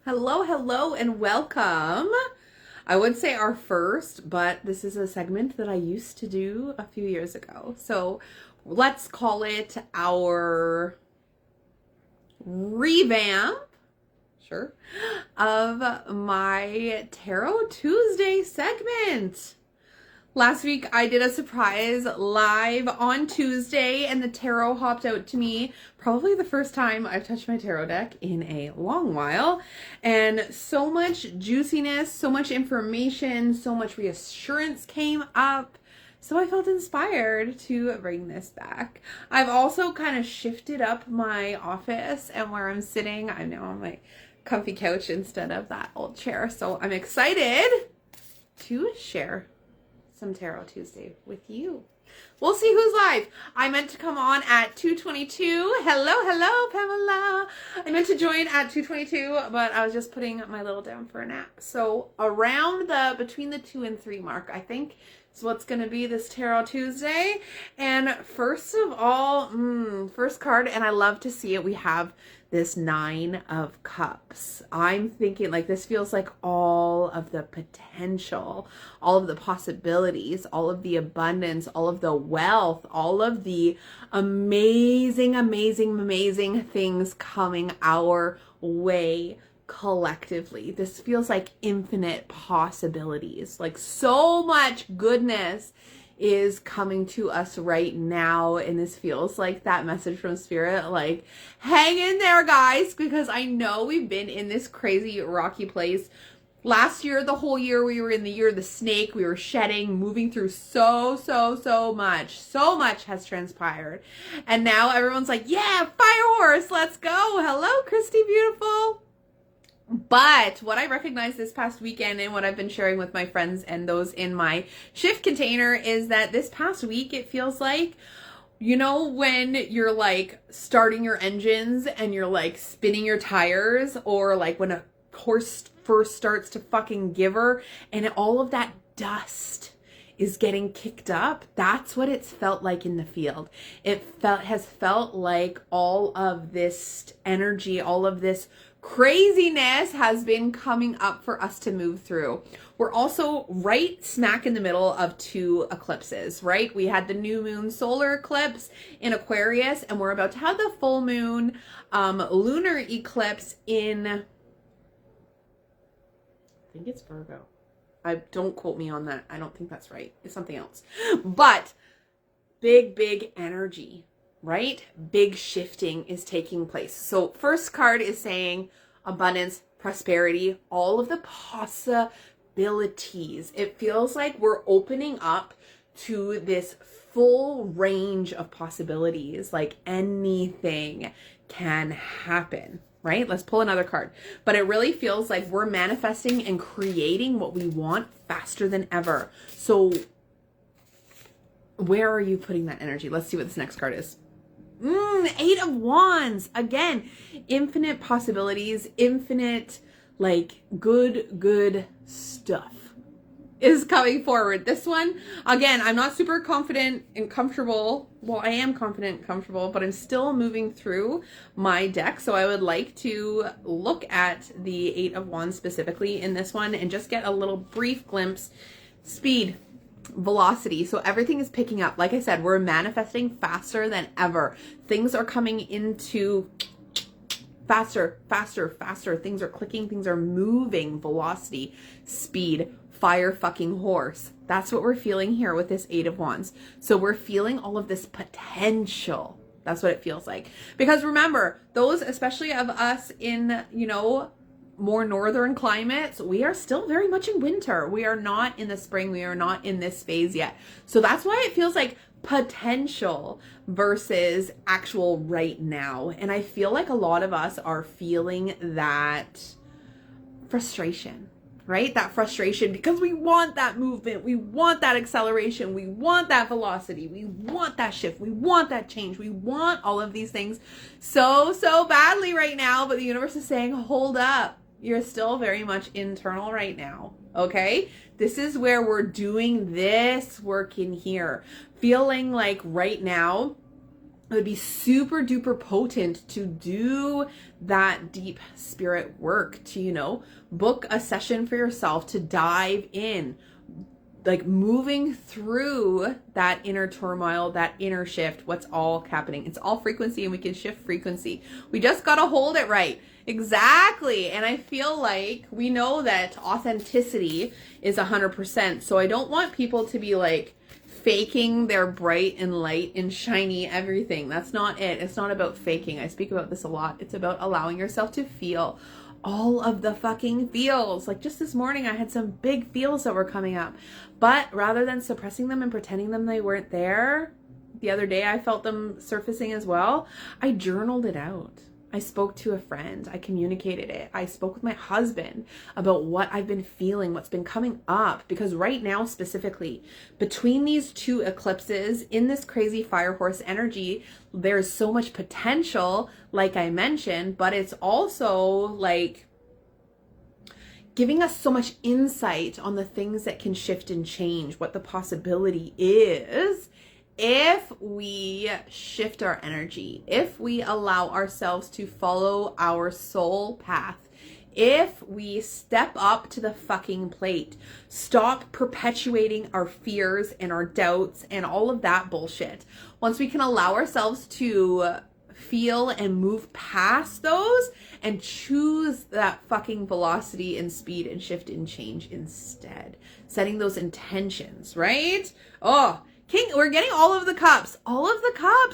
Hello, hello, and welcome. I would say our first, but this is a segment that I used to do a few years ago. So let's call it our revamp, sure, of my Tarot Tuesday segment. Last week, I did a surprise live on Tuesday, and the tarot hopped out to me. Probably the first time I've touched my tarot deck in a long while. And so much juiciness, so much information, so much reassurance came up. So I felt inspired to bring this back. I've also kind of shifted up my office and where I'm sitting. I'm now on my comfy couch instead of that old chair. So I'm excited to share some Tarot Tuesday with you. We'll see who's live. I meant to come on at 2:22. Hello, Pamela. I meant to join at 2:22, but I was just putting my little down for a nap. So around between the 2 and 3 mark, I think is what's going to be this Tarot Tuesday. And first of all, first card, and I love to see it. We have this 9 of Cups. I'm thinking like this feels like all of the potential, all of the possibilities, all of the abundance, all of the wealth, all of the amazing things coming our way collectively. This feels like infinite possibilities, like so much goodness is coming to us right now, and this feels like that message from Spirit, like hang in there guys, because I know we've been in this crazy rocky place. Last year, the whole year, we were in the year of the snake. We were shedding, moving through so much. So much has transpired, and now everyone's like, yeah, fire horse, let's go. Hello, Christy beautiful. But what I recognized this past weekend and what I've been sharing with my friends and those in my shift container is that this past week, it feels like, you know, when you're like starting your engines and you're like spinning your tires, or like when a horse first starts to fucking give her and all of that dust is getting kicked up. That's what it's felt like in the field. Has felt like all of this energy, all of this craziness has been coming up for us to move through. We're also right smack in the middle of 2 eclipses, right? We had the new moon solar eclipse in Aquarius, and we're about to have the full moon lunar eclipse in, I think it's Virgo. Don't quote me on that. I don't think that's right. It's something else. But big energy, right? Big shifting is taking place. So first card is saying abundance, prosperity, all of the possibilities. It feels like we're opening up to this full range of possibilities. Like anything can happen, right? Let's pull another card. But it really feels like we're manifesting and creating what we want faster than ever. So where are you putting that energy? Let's see what this next card is. 8 of Wands. Again, infinite possibilities, infinite, like, good stuff is coming forward. This one, again, I'm not super confident and comfortable. Well, I am confident and comfortable, but I'm still moving through my deck. So I would like to look at the 8 of Wands specifically in this one and just get a little brief glimpse. Speed, velocity. So everything is picking up. Like I said, we're manifesting faster than ever. Things are coming into faster. Things are clicking, things are moving. Velocity, speed, fire fucking horse. That's what we're feeling here with this 8 of Wands. So we're feeling all of this potential. That's what it feels like. Because remember, those, especially of us in, you know, more northern climates, we are still very much in winter. We are not in the spring. We are not in this phase yet. So that's why it feels like potential versus actual right now. And I feel like a lot of us are feeling that frustration, right? That frustration because we want that movement. We want that acceleration. We want that velocity. We want that shift. We want that change. We want all of these things so badly right now. But the universe is saying, hold up. You're still very much internal right now. Okay? This is where we're doing this work in here. Feeling like right now it would be super duper potent to do that deep spirit work, to, you know, book a session for yourself to dive in, like moving through that inner turmoil, that inner shift, what's all happening. It's all frequency, and we can shift frequency. We just got to hold it right. Exactly. And I feel like we know that authenticity is 100%. So I don't want people to be like faking their bright and light and shiny everything. That's not it. It's not about faking. I speak about this a lot. It's about allowing yourself to feel all of the fucking feels. Like just this morning, I had some big feels that were coming up, but rather than suppressing them and pretending them they weren't there, the other day I felt them surfacing as well. I journaled it out. I spoke to a friend. I communicated it. I spoke with my husband about what I've been feeling, what's been coming up. Because right now, specifically, between these two eclipses, in this crazy fire horse energy, there's so much potential, like I mentioned, but it's also like giving us so much insight on the things that can shift and change, what the possibility is if we shift our energy, if we allow ourselves to follow our soul path, if we step up to the fucking plate, stop perpetuating our fears and our doubts and all of that bullshit. Once we can allow ourselves to feel and move past those and choose that fucking velocity and speed and shift and change instead, setting those intentions, right? Oh, King, we're getting all of the cups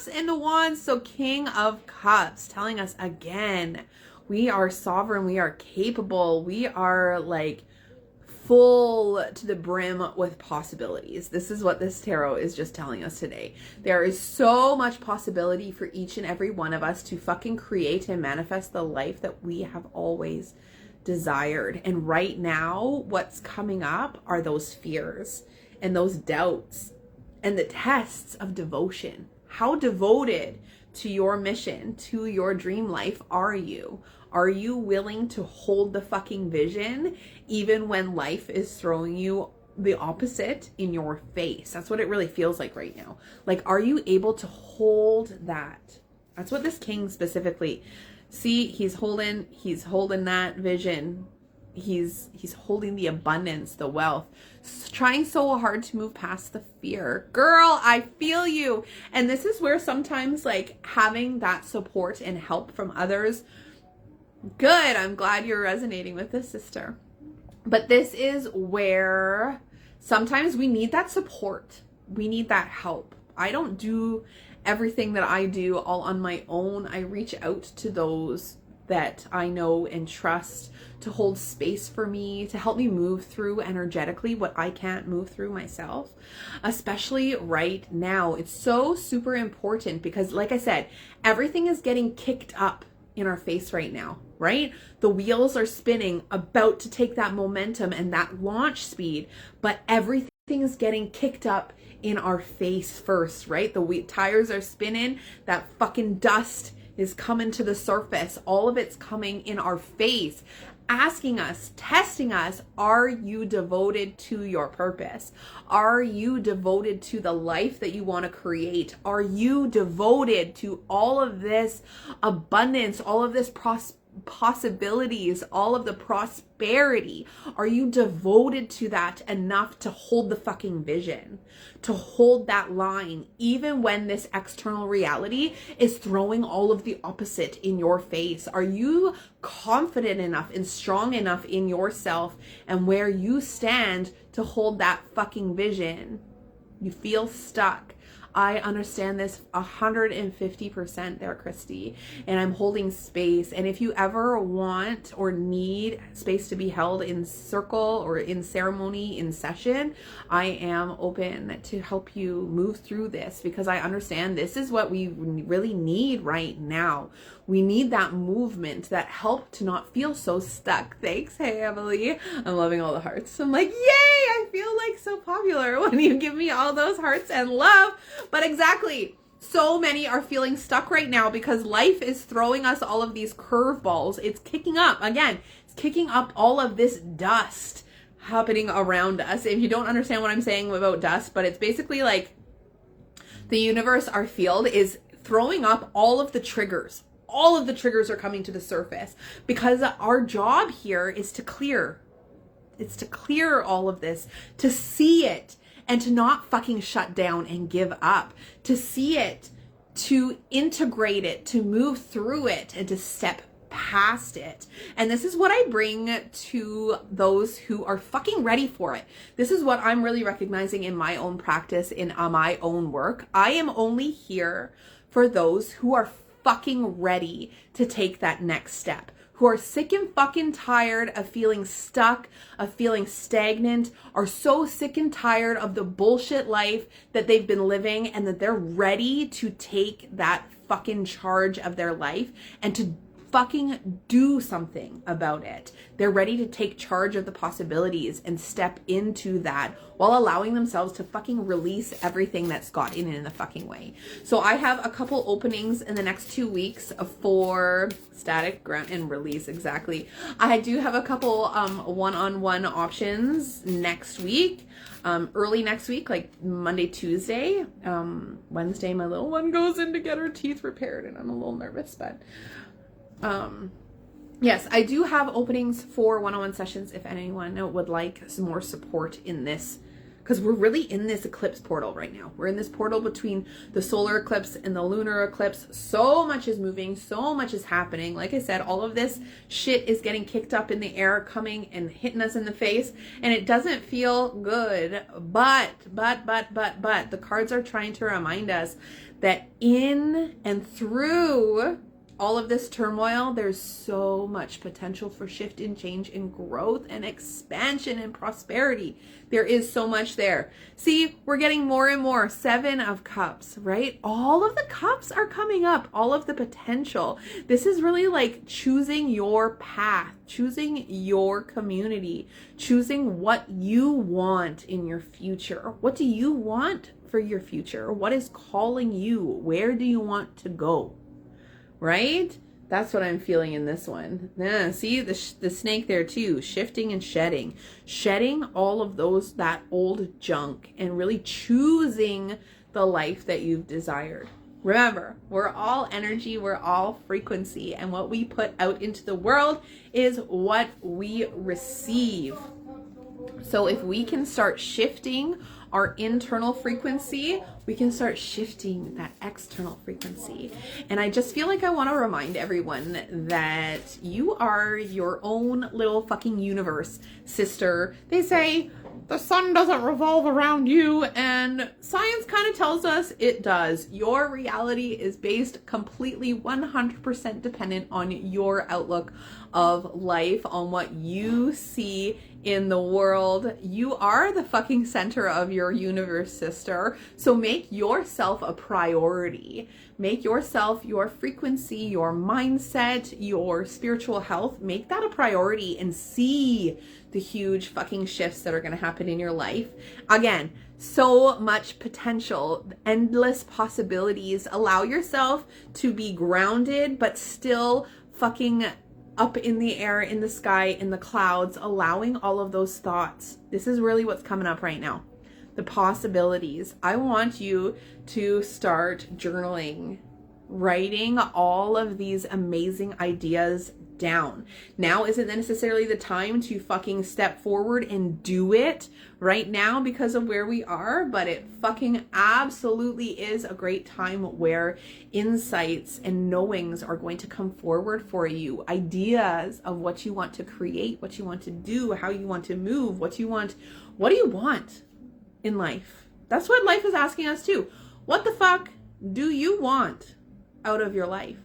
and the wands. So King of Cups telling us again, we are sovereign, we are capable, we are like full to the brim with possibilities. This is what this tarot is just telling us today. There is so much possibility for each and every one of us to fucking create and manifest the life that we have always desired. And right now, what's coming up are those fears and those doubts and the tests of devotion. How devoted to your mission, to your dream life are you? Are you willing to hold the fucking vision even when life is throwing you the opposite in your face? That's what it really feels like right now. Like, are you able to hold that? That's what this king specifically, see, he's holding that vision. He's holding the abundance, the wealth, trying so hard to move past the fear. Girl, I feel you. And this is where sometimes like having that support and help from others, good. I'm glad you're resonating with this, sister. But this is where sometimes we need that support. We need that help. I don't do everything that I do all on my own. I reach out to those that I know and trust to hold space for me, to help me move through energetically what I can't move through myself, especially right now. It's so super important because, like I said, everything is getting kicked up in our face right now, right? The wheels are spinning, about to take that momentum and that launch speed, but everything is getting kicked up in our face first, right? The tires are spinning, that fucking dust is coming to the surface. All of it's coming in our face, asking us, testing us, are you devoted to your purpose? Are you devoted to the life that you want to create? Are you devoted to all of this abundance, all of this possibilities, all of the prosperity? Are you devoted to that enough to hold the fucking vision, to hold that line, even when this external reality is throwing all of the opposite in your face? Are you confident enough and strong enough in yourself and where you stand to hold that fucking vision? You feel stuck. I understand this 150% there, Christy, and I'm holding space. And if you ever want or need space to be held in circle or in ceremony, in session, I am open to help you move through this, because I understand this is what we really need right now. We need that movement, that help to not feel so stuck. Thanks. Hey, Emily. I'm loving all the hearts. I'm like, yay! I feel like so popular when you give me all those hearts and love. But exactly, so many are feeling stuck right now because life is throwing us all of these curveballs. It's kicking up. Again, it's kicking up all of this dust happening around us. If you don't understand what I'm saying about dust, but it's basically like the universe, our field is throwing up all of the triggers. All of the triggers are coming to the surface because our job here is to clear. It's to clear all of this, to see it and to not fucking shut down and give up, to see it, to integrate it, to move through it, and to step past it. And this is what I bring to those who are fucking ready for it. This is what I'm really recognizing in my own practice, in my own work. I am only here for those who are fucking ready to take that next step, who are sick and fucking tired of feeling stuck, of feeling stagnant, are so sick and tired of the bullshit life that they've been living, and that they're ready to take that fucking charge of their life and to fucking do something about it. They're ready to take charge of the possibilities and step into that while allowing themselves to fucking release everything that's got in the fucking way. So I have a couple openings in the next 2 weeks for static, grant, and release. Exactly. I do have a couple one-on-one options next week. Early next week, like Monday, Tuesday. Wednesday, my little one goes in to get her teeth repaired, and I'm a little nervous, but yes, I do have openings for one-on-one sessions if anyone would like some more support in this, because we're really in this eclipse portal right now. We're in this portal between the solar eclipse and the lunar eclipse. So much is moving, so much is happening. Like I said, all of this shit is getting kicked up in the air, coming and hitting us in the face, and it doesn't feel good. But the cards are trying to remind us that in and through all of this turmoil, there's so much potential for shift and change and growth and expansion and prosperity. There is so much there. See, we're getting more and more. 7 of Cups, right? All of the cups are coming up, all of the potential. This is really like choosing your path, choosing your community, choosing what you want in your future. What do you want for your future? What is calling you? Where do you want to go? Right? That's what I'm feeling in this one. Yeah, see the snake there too, shifting and shedding. Shedding all of that old junk and really choosing the life that you've desired. Remember, we're all energy, we're all frequency, and what we put out into the world is what we receive. So if we can start shifting our internal frequency, we can start shifting that external frequency. And I just feel like I want to remind everyone that you are your own little fucking universe, sister. They say the sun doesn't revolve around you, and science kind of tells us it does. Your reality is based completely 100% dependent on your outlook of life, on what you see in the world. You are the fucking center of your universe, sister. So make yourself a priority. Make yourself, your frequency, your mindset, your spiritual health, make that a priority and see the huge fucking shifts that are going to happen in your life. Again, so much potential, endless possibilities. Allow yourself to be grounded, but still fucking up in the air, in the sky, in the clouds, allowing all of those thoughts. This is really what's coming up right now. The possibilities. I want you to start journaling, writing all of these amazing ideas down. Now isn't necessarily the time to fucking step forward and do it right now because of where we are, but it fucking absolutely is a great time where insights and knowings are going to come forward for you. Ideas of what you want to create, what you want to do, how you want to move, what do you want in life? That's what life is asking us too. What the fuck do you want out of your life?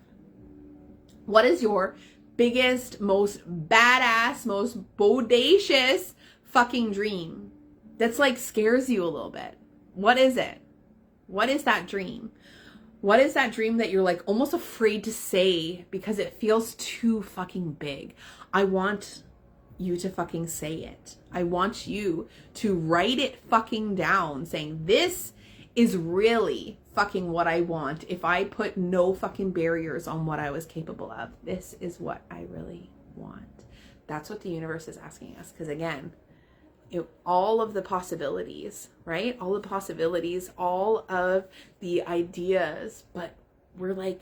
What is your biggest, most badass, most bodacious fucking dream that's like scares you a little bit? What is it? What is that dream? What is that dream that you're like almost afraid to say because it feels too fucking big? I want you to fucking say it. I want you to write it fucking down, saying this is really fucking what I want. If I put no fucking barriers on what I was capable of, this is what I really want. That's what the universe is asking us. Because again, all of the possibilities, right? All the possibilities, all of the ideas, but we're like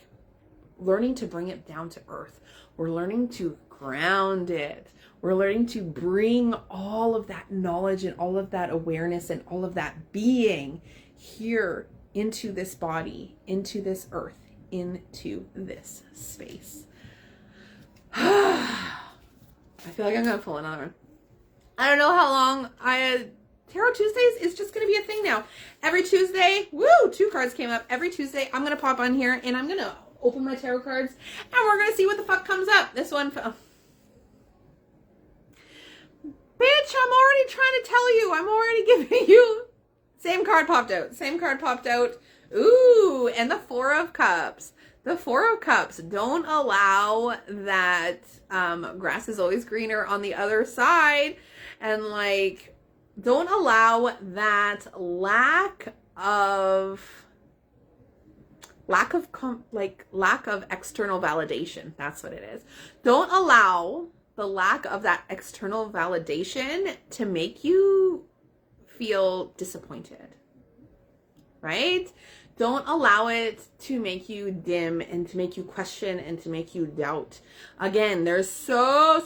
learning to bring it down to earth. We're learning to ground it. We're learning to bring all of that knowledge and all of that awareness and all of that being here into this body, into this earth, into this space. I feel like I'm going to pull another one. I don't know how long Tarot Tuesdays is just going to be a thing now. Every Tuesday, 2 cards came up. Every Tuesday, I'm going to pop on here and I'm going to open my tarot cards and we're going to see what the fuck comes up. This one, bitch, I'm already trying to tell you. I'm already giving you. Same card popped out. Same card popped out. Ooh, and the Four of Cups. The Four of Cups. Don't allow that grass is always greener on the other side. And like, don't allow that lack of external validation. That's what it is. Don't allow the lack of that external validation to make you feel disappointed, right? Don't allow it to make you dim and to make you question and to make you doubt. Again, there's so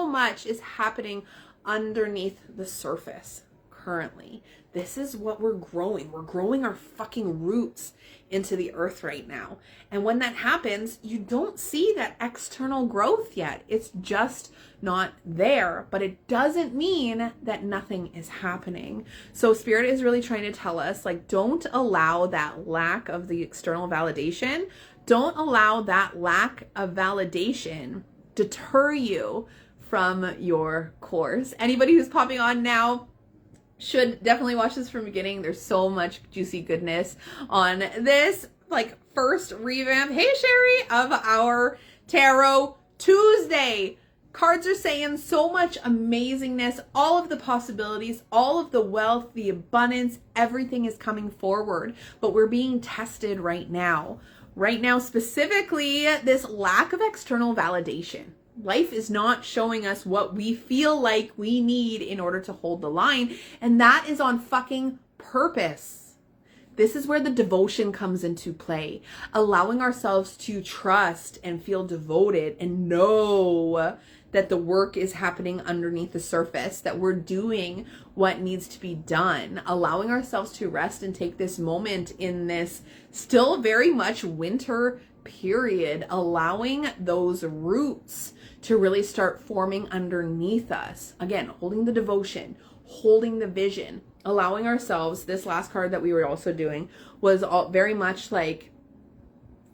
much is happening underneath the surface currently. This is what we're growing. We're growing our fucking roots into the earth right now. And when that happens, you don't see that external growth yet. It's just not there, but it doesn't mean that nothing is happening. So Spirit is really trying to tell us, like, don't allow that lack of the external validation. Don't allow that lack of validation deter you from your course. Anybody who's popping on now should definitely watch this from the beginning. There's so much juicy goodness on this, like, first revamp, hey Sherry, of our Tarot Tuesday. Cards are saying so much amazingness, all of the possibilities, all of the wealth, the abundance, everything is coming forward, but we're being tested right now. Right now, specifically, this lack of external validation. Life is not showing us what we feel like we need in order to hold the line. And that is on fucking purpose. This is where the devotion comes into play. Allowing ourselves to trust and feel devoted and know that the work is happening underneath the surface, that we're doing what needs to be done. Allowing ourselves to rest and take this moment in this still very much winter period. Allowing those roots to really start forming underneath us. Again, holding the devotion, holding the vision, allowing ourselves, this last card that we were also doing was all very much like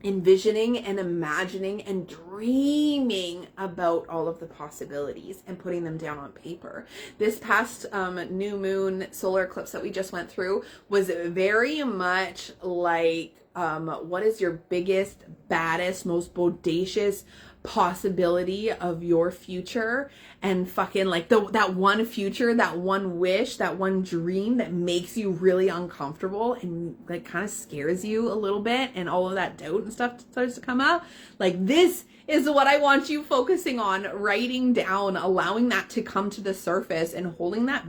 envisioning and imagining and dreaming about all of the possibilities and putting them down on paper. This past new moon solar eclipse that we just went through was very much like, what is your biggest, baddest, most bodacious possibility of your future, and fucking like that one future, that one wish, that one dream that makes you really uncomfortable and like kind of scares you a little bit, and all of that doubt and stuff starts to come out. Like, this is what I want you focusing on, writing down, allowing that to come to the surface and holding that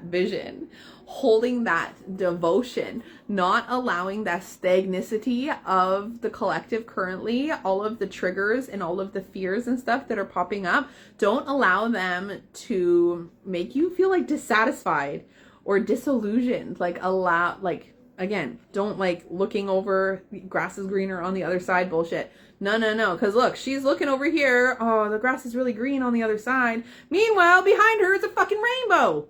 vision, holding that devotion, not allowing that stagnicity of the collective currently, all of the triggers and all of the fears and stuff that are popping up. Don't allow them to make you feel like dissatisfied or disillusioned. Like, again, don't like looking over, grass is greener on the other side bullshit. No. Because look, she's looking over here. Oh, the grass is really green on the other side. Meanwhile, behind her is a fucking rainbow.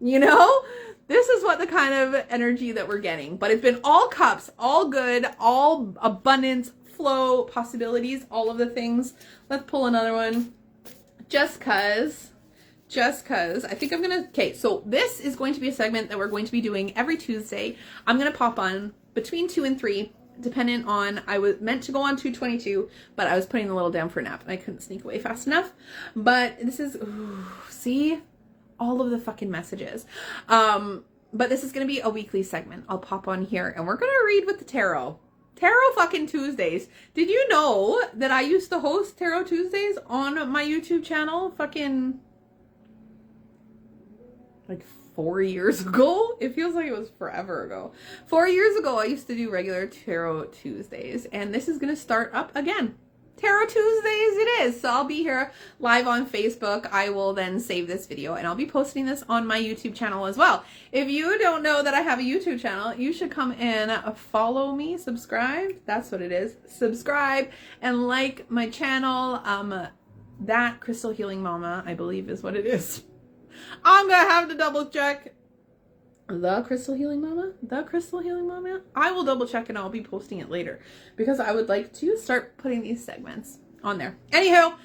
You know, this is what the kind of energy that we're getting. But it's been all cups, all good, all abundance, flow, possibilities, all of the things. Let's pull another one. Just cause I think I'm gonna, okay, so this is going to be a segment that we're going to be doing every Tuesday. I'm gonna pop on between 2 and 3, dependent on, I was meant to go on 2:22, but I was putting the little down for a nap and I couldn't sneak away fast enough. But this is, see, all of the fucking messages. But this is gonna be a weekly segment. I'll pop on here and we're gonna read with the tarot fucking Tuesdays. Did you know that I used to host Tarot Tuesdays on my YouTube channel fucking like 4 years ago. It feels like it was forever ago. 4 years ago, I used to do regular Tarot Tuesdays, and this is going to start up again. Tarot Tuesdays it is. So I'll be here live on Facebook. I will then save this video and I'll be posting this on my YouTube channel as well. If you don't know that I have a YouTube channel, you should come and follow me, subscribe. That's what it is. Subscribe and like my channel. That Crystal Healing Mama, I believe is what it is. I'm going to have to double check. The Crystal Healing Mama? The Crystal Healing Mama? I will double check and I'll be posting it later because I would like to start putting these segments on there. Anywho,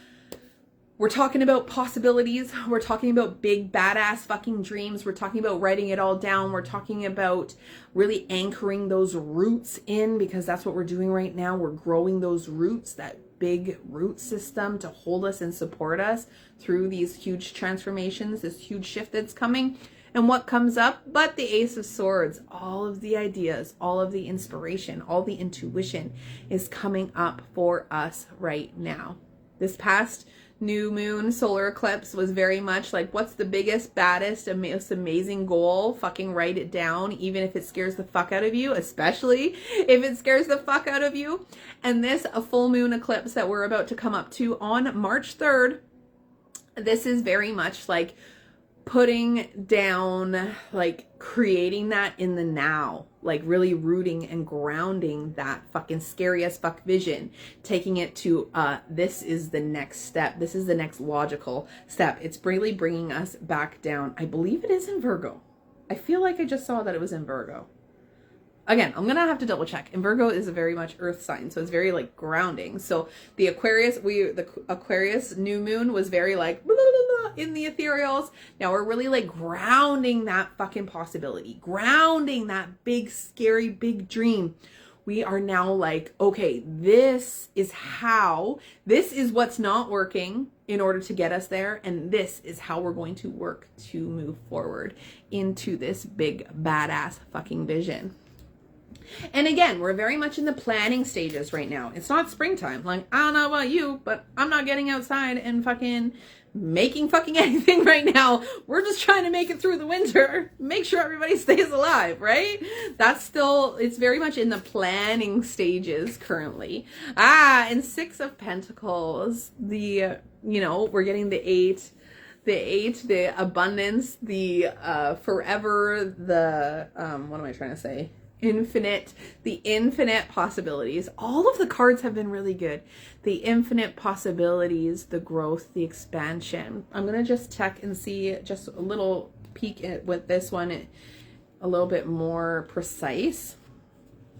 we're talking about possibilities. We're talking about big badass fucking dreams. We're talking about writing it all down. We're talking about really anchoring those roots in, because that's what we're doing right now. We're growing those roots, that big root system to hold us and support us through these huge transformations, this huge shift that's coming. And what comes up but the Ace of Swords? All of the ideas, all of the inspiration, all the intuition is coming up for us right now. This past new moon solar eclipse was very much like, what's the biggest, baddest, most amazing goal? Fucking write it down, even if it scares the fuck out of you, especially if it scares the fuck out of you. And this a full moon eclipse that we're about to come up to on March 3rd, this is very much like putting down, like creating that in the now, like really rooting and grounding that fucking scary as fuck vision, taking it to this is the next step. This is the next logical step. It's really bringing us back down. I believe it is in Virgo. I feel like I just saw that it was in Virgo. Again, I'm gonna have to double check. And Virgo is a very much earth sign, so it's very like grounding. So the Aquarius new moon was very like blah, blah, blah, in the ethereals. Now we're really like grounding that fucking possibility, grounding that big, scary, big dream. We are now like, okay, this is what's not working in order to get us there. And this is how we're going to work to move forward into this big, badass fucking vision. And again, we're very much in the planning stages right now. It's not springtime. Like, I don't know about you, but I'm not getting outside and fucking making fucking anything right now. We're just trying to make it through the winter. Make sure everybody stays alive, right? It's very much in the planning stages currently. And Six of Pentacles, we're getting the eight, the abundance, the forever, the, what am I trying to say? The infinite possibilities. All of the cards have been really good. The infinite possibilities, the growth, the expansion. I'm going to just check and see just a little peek at with this one, a little bit more precise.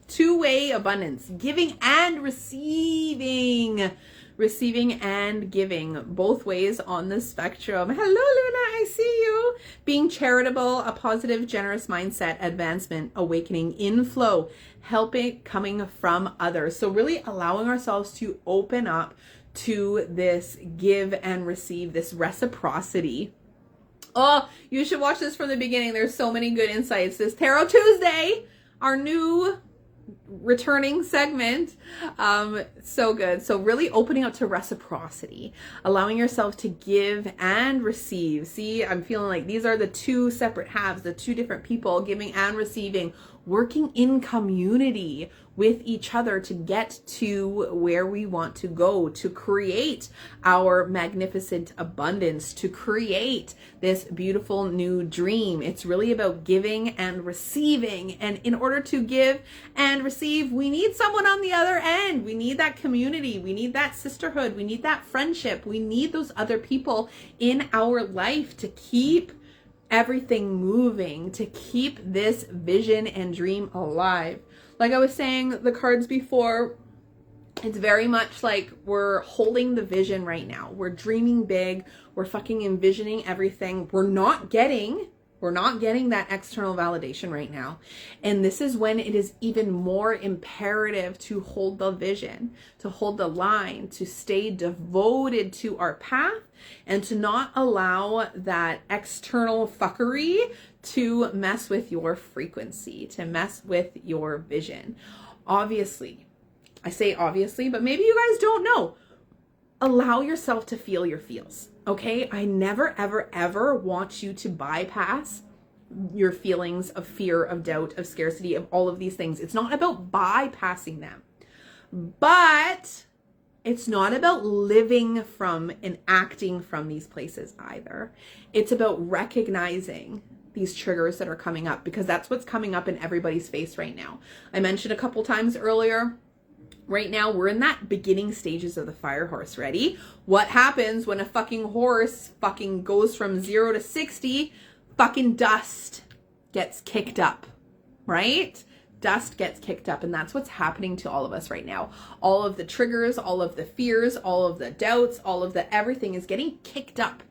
Two-way abundance, giving and receiving. Receiving and giving, both ways on the spectrum. Hello, Luna, I see you. Being charitable, a positive, generous mindset, advancement, awakening, inflow, helping coming from others. So really allowing ourselves to open up to this give and receive, this reciprocity. Oh, you should watch this from the beginning. There's so many good insights. This Tarot Tuesday, our new returning segment, so good. So really opening up to reciprocity, allowing yourself to give and receive. See, I'm feeling like these are the two separate halves, the two different people, giving and receiving, working in community with each other to get to where we want to go, to create our magnificent abundance, to create this beautiful new dream. It's really about giving and receiving. And in order to give and receive, we need someone on the other end. We need that community. We need that sisterhood. We need that friendship. We need those other people in our life to keep everything moving, to keep this vision and dream alive. Like I was saying, the cards before, it's very much like we're holding the vision right now. We're dreaming big. We're fucking envisioning everything. We're not getting that external validation right now. And this is when it is even more imperative to hold the vision, to hold the line, to stay devoted to our path, and to not allow that external fuckery to mess with your frequency, to mess with your vision. Obviously, I say obviously, but maybe you guys don't know. Allow yourself to feel your feels, okay? I never, ever, ever want you to bypass your feelings of fear, of doubt, of scarcity, of all of these things. It's not about bypassing them, but it's not about living from and acting from these places either. It's about recognizing these triggers that are coming up, because that's what's coming up in everybody's face right now. I mentioned a couple times earlier, right now we're in that beginning stages of the fire horse. Ready? What happens when a fucking horse fucking goes from 0 to 60? Fucking dust gets kicked up, right? Dust gets kicked up, and that's what's happening to all of us right now. All of the triggers, all of the fears, all of the doubts, all of the everything is getting kicked up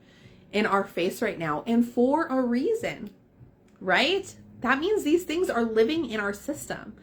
in our face right now, and for a reason, right? That means these things are living in our system.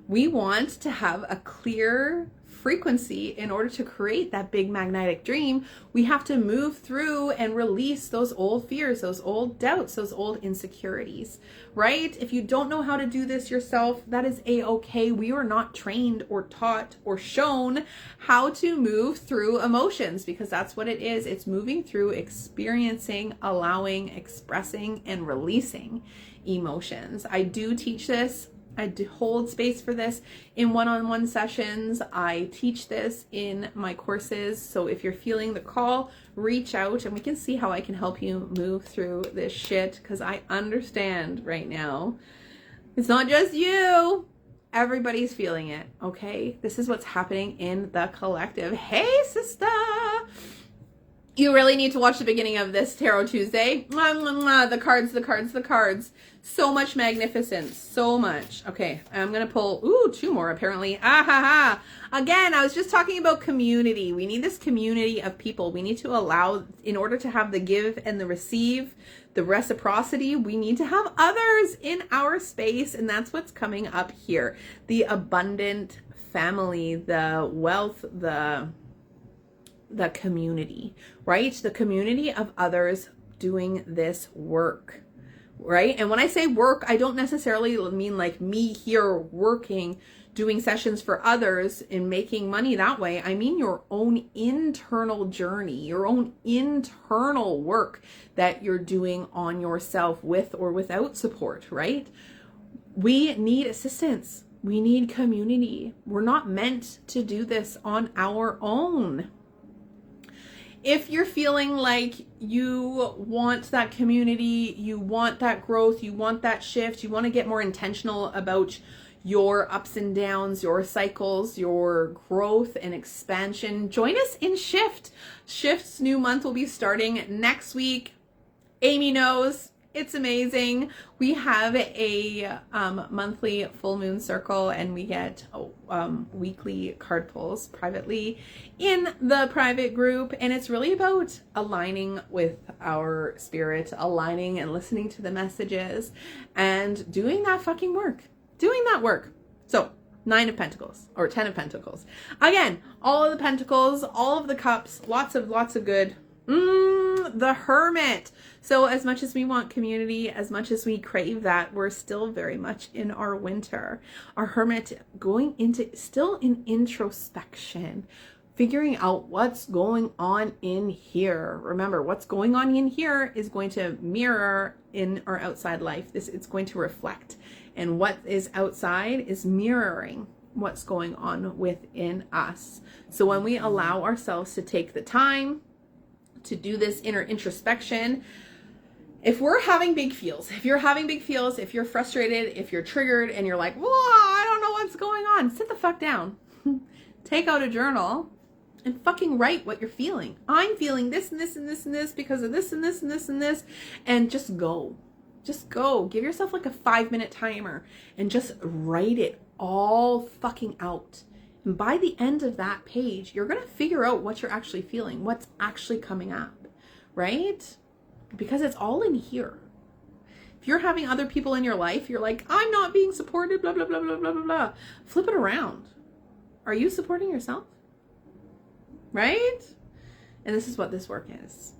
We want to have a clear frequency in order to create that big magnetic dream. We have to move through and release those old fears, those old doubts, those old insecurities, right? If you don't know how to do this yourself, that is a-okay. We are not trained or taught or shown how to move through emotions, because that's what it is. It's moving through, experiencing, allowing, expressing, and releasing emotions. I do teach this. I do hold space for this in one-on-one sessions. I teach this in my courses. So if you're feeling the call, reach out and we can see how I can help you move through this shit, because I understand right now. It's not just you. Everybody's feeling it, okay? This is what's happening in the collective. Hey, sister. You really need to watch the beginning of this Tarot Tuesday. The cards. So much magnificence. So much. Okay, I'm going to pull, 2 more apparently. Again, I was just talking about community. We need this community of people. We need to allow, in order to have the give and the receive, the reciprocity, we need to have others in our space. And that's what's coming up here. The abundant family, the wealth, the community, right? The community of others doing this work, right? And when I say work, I don't necessarily mean like me here working, doing sessions for others and making money that way. I mean your own internal journey, your own internal work that you're doing on yourself with or without support, right? We need assistance. We need community. We're not meant to do this on our own. If you're feeling like you want that community, you want that growth, you want that shift, you want to get more intentional about your ups and downs, your cycles, your growth and expansion, join us in Shift. Shift's new month will be starting next week. Amy knows. It's amazing. We have a monthly full moon circle, and we get weekly card pulls privately in the private group. And it's really about aligning with our spirit, aligning and listening to the messages and doing that fucking work, doing that work. So 9 of Pentacles or 10 of Pentacles. Again, all of the Pentacles, all of the cups, lots of good. The Hermit. So as much as we want community, as much as we crave that, we're still very much in our winter. Our Hermit going into still in introspection, figuring out what's going on in here. Remember, what's going on in here is going to mirror in our outside life. It's going to reflect. And what is outside is mirroring what's going on within us. So when we allow ourselves to take the time to do this inner introspection, if we're having big feels, if you're having big feels, if you're frustrated, if you're triggered and you're like, whoa, I don't know what's going on, sit the fuck down. Take out a journal and fucking write what you're feeling. I'm feeling this and this and this and this because of this and this and this and this. And just go. Just go. Give yourself like a 5-minute timer and just write it all fucking out. And by the end of that page, you're going to figure out what you're actually feeling, what's actually coming up, right? Because it's all in here. If you're having other people in your life, you're like, I'm not being supported, blah, blah, blah, blah, blah, blah, blah. Flip it around. Are you supporting yourself? Right? And this is what this work is.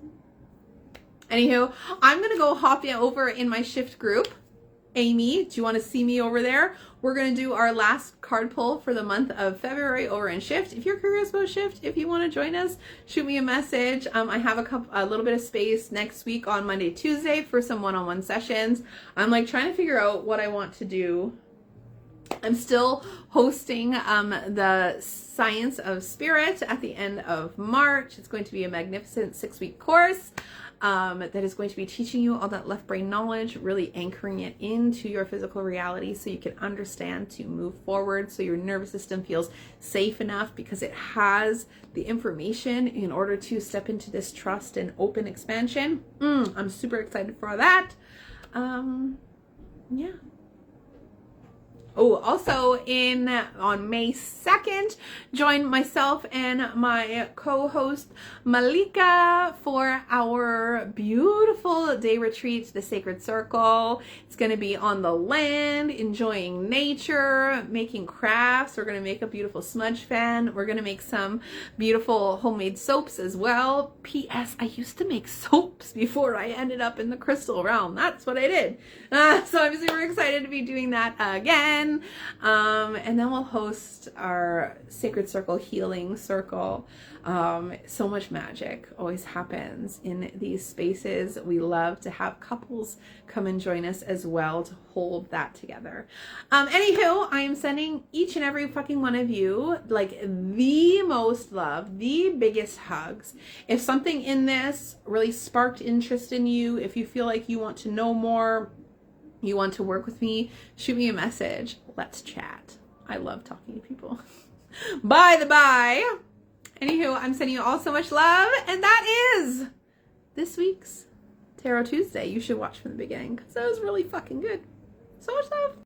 Anywho, I'm going to go hop over in my Shift group. Amy, do you want to see me over there? We're going to do our last card pull for the month of February over in Shift. If you're curious about Shift, if you want to join us, shoot me a message. I have a little bit of space next week on Monday, Tuesday for some one-on-one sessions. I'm like trying to figure out what I want to do. I'm still hosting the Science of Spirit at the end of March. It's going to be a magnificent 6-week course that is going to be teaching you all that left brain knowledge, really anchoring it into your physical reality so you can understand to move forward, so your nervous system feels safe enough because it has the information in order to step into this trust and open expansion. I'm super excited for that. Yeah. Oh, also on May 2nd, join myself and my co-host Malika for our beautiful day retreat, the Sacred Circle. It's going to be on the land, enjoying nature, making crafts. We're going to make a beautiful smudge fan. We're going to make some beautiful homemade soaps as well. P.S. I used to make soaps before I ended up in the crystal realm. That's what I did. So I'm super excited to be doing that again. And then we'll host our Sacred Circle Healing Circle. So much magic always happens in these spaces. We love to have couples come and join us as well to hold that together. Anywho, I am sending each and every fucking one of you like the most love, the biggest hugs. If something in this really sparked interest in you, if you feel like you want to know more, you want to work with me, shoot me a message. Let's chat. I love talking to people. By the by. Anywho, I'm sending you all so much love. And that is this week's Tarot Tuesday. You should watch from the beginning because that was really fucking good. So much love.